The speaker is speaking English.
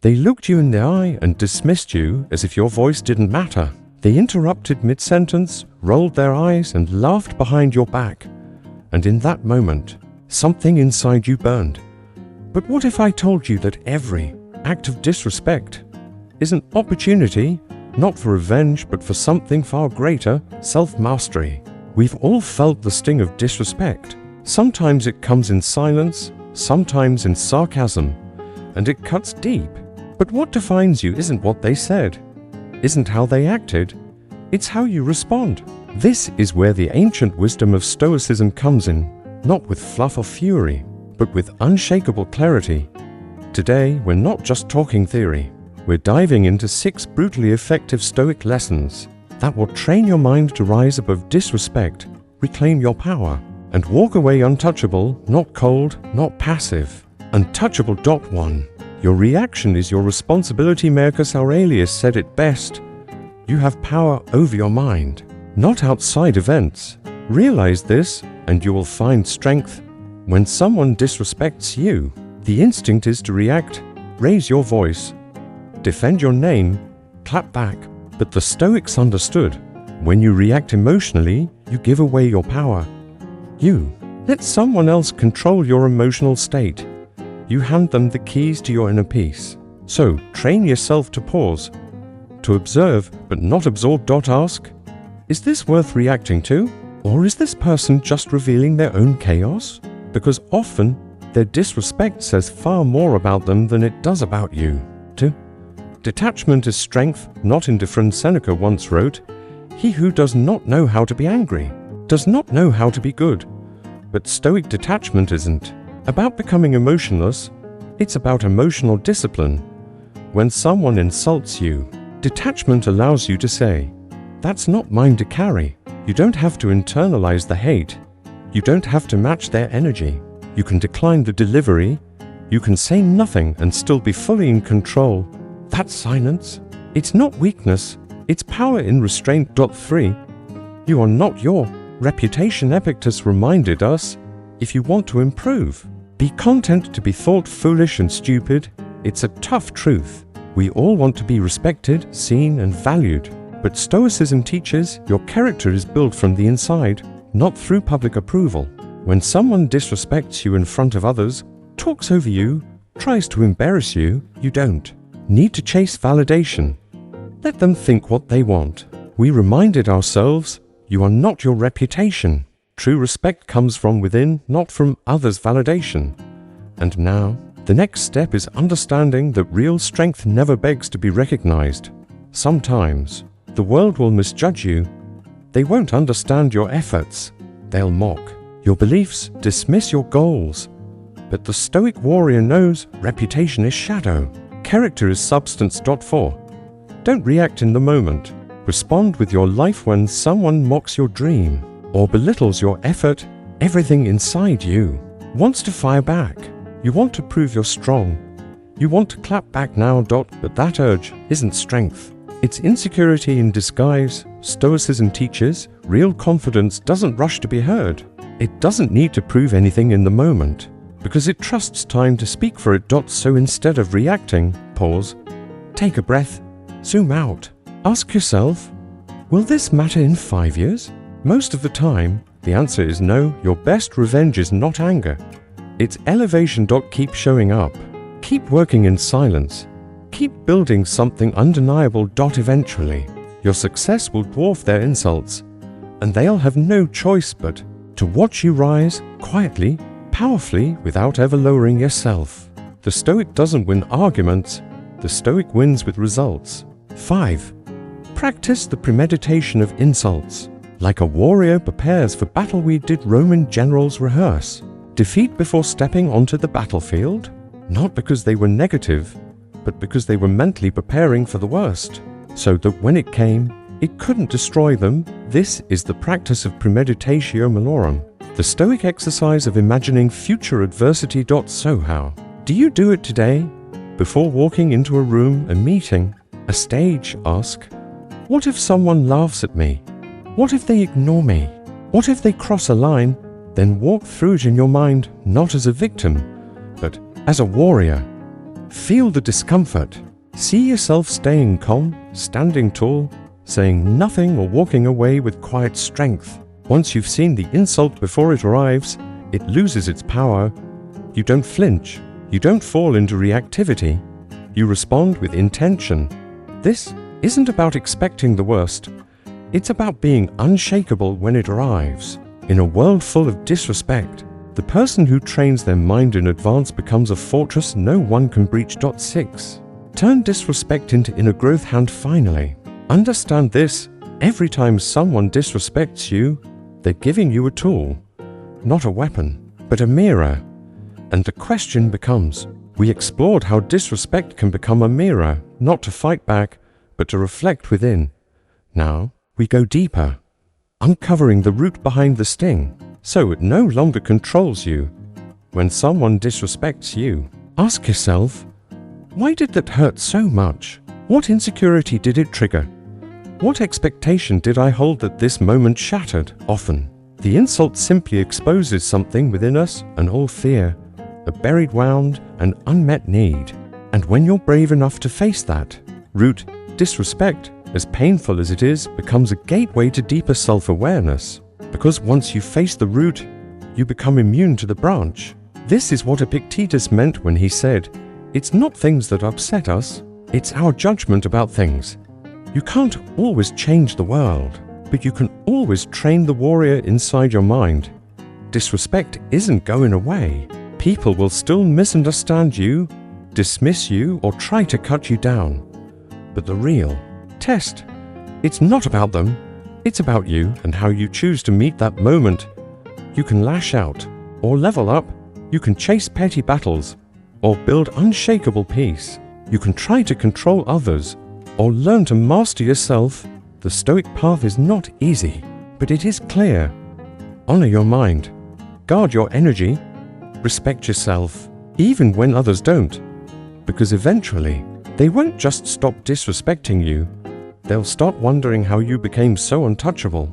They looked you in the eye and dismissed you as if your voice didn't matter. They interrupted mid-sentence, rolled their eyes, and laughed behind your back. And in that moment, something inside you burned. But what if I told you that every act of disrespect is an opportunity, not for revenge, but for something far greater, self-mastery? We've all felt the sting of disrespect. Sometimes it comes in silence, sometimes in sarcasm, and it cuts deep. But what defines you isn't what they said, isn't how they acted, it's how you respond. This is where the ancient wisdom of Stoicism comes in, not with fluff or fury, but with unshakable clarity. Today, we're not just talking theory. We're diving into 6 brutally effective Stoic lessons that will train your mind to rise above disrespect, reclaim your power, and walk away untouchable, not cold, not passive. Untouchable. 1. Your reaction is your responsibility. Marcus Aurelius said it best. You have power over your mind, not outside events. Realize this, and you will find strength. When someone disrespects you, the instinct is to react, raise your voice, defend your name, clap back. But the Stoics understood. When you react emotionally, you give away your power. You let someone else control your emotional state. You hand them the keys to your inner peace. So, train yourself to pause, to observe but not absorb. Ask, is this worth reacting to? Or is this person just revealing their own chaos? Because often, their disrespect says far more about them than it does about you. 2. Detachment is strength, not indifference. Seneca once wrote, he who does not know how to be angry does not know how to be good. But Stoic detachment isn't about becoming emotionless, it's about emotional discipline. When someone insults you, detachment allows you to say, that's not mine to carry. You don't have to internalize the hate. You don't have to match their energy. You can decline the delivery. You can say nothing and still be fully in control. That's silence. It's not weakness, it's power in restraint. 3. You are not your reputation. Epictetus reminded us, if you want to improve, be content to be thought foolish and stupid. It's a tough truth. We all want to be respected, seen, and valued. But Stoicism teaches your character is built from the inside, not through public approval. When someone disrespects you in front of others, talks over you, tries to embarrass you, you don't need to chase validation. Let them think what they want. We reminded ourselves, you are not your reputation. True respect comes from within, not from others' validation. And now, the next step is understanding that real strength never begs to be recognized. Sometimes, the world will misjudge you. They won't understand your efforts. They'll mock your beliefs, dismiss your goals. But the Stoic warrior knows reputation is shadow. Character is substance. 4. Don't react in the moment. Respond with your life. When someone mocks your dream or belittles your effort, everything inside you wants to fire back. You want to prove you're strong. You want to clap back now. But that urge isn't strength. It's insecurity in disguise. Stoicism teaches real confidence doesn't rush to be heard. It doesn't need to prove anything in the moment, because it trusts time to speak for it. So instead of reacting, pause, take a breath, zoom out. Ask yourself, will this matter in 5 years? Most of the time, the answer is no. Your best revenge is not anger. It's elevation. Keep showing up. Keep working in silence. Keep building something undeniable. Eventually, your success will dwarf their insults, and they'll have no choice but to watch you rise quietly, powerfully, without ever lowering yourself. The Stoic doesn't win arguments. The Stoic wins with results. 5. Practice the premeditation of insults. Like a warrior prepares for battle, did Roman generals rehearse defeat before stepping onto the battlefield? Not because they were negative, but because they were mentally preparing for the worst, so that when it came, it couldn't destroy them. This is the practice of premeditatio malorum, the Stoic exercise of imagining future adversity. So how do you do it today? Before walking into a room, a meeting, a stage, ask, what if someone laughs at me? What if they ignore me? What if they cross a line? Then walk through it in your mind, not as a victim, but as a warrior. Feel the discomfort. See yourself staying calm, standing tall, saying nothing or walking away with quiet strength. Once you've seen the insult before it arrives, it loses its power. You don't flinch. You don't fall into reactivity. You respond with intention. This isn't about expecting the worst. It's about being unshakable when it arrives. In a world full of disrespect, the person who trains their mind in advance becomes a fortress no one can breach. 6. Turn disrespect into inner growth. And finally, understand this: every time someone disrespects you, they're giving you a tool, not a weapon, but a mirror. And the question becomes, we explored how disrespect can become a mirror, not to fight back, but to reflect within. Now, we go deeper, uncovering the root behind the sting, so it no longer controls you. When someone disrespects you, ask yourself, why did that hurt so much? What insecurity did it trigger? What expectation did I hold that this moment shattered? Often, the insult simply exposes something within us, an old fear, a buried wound, an unmet need. And when you're brave enough to face that root, disrespect, as painful as it is, becomes a gateway to deeper self-awareness. Because once you face the root, you become immune to the branch. This is what Epictetus meant when he said, "It's not things that upset us, it's our judgment about things." You can't always change the world, but you can always train the warrior inside your mind. Disrespect isn't going away. People will still misunderstand you, dismiss you, or try to cut you down. But the real test, it's not about them, it's about you and how you choose to meet that moment. You can lash out or level up. You can chase petty battles or build unshakable peace. You can try to control others or learn to master yourself. The Stoic path is not easy, but it is clear. Honor your mind, guard your energy, respect yourself, even when others don't, because eventually they won't just stop disrespecting you, they'll start wondering how you became so untouchable.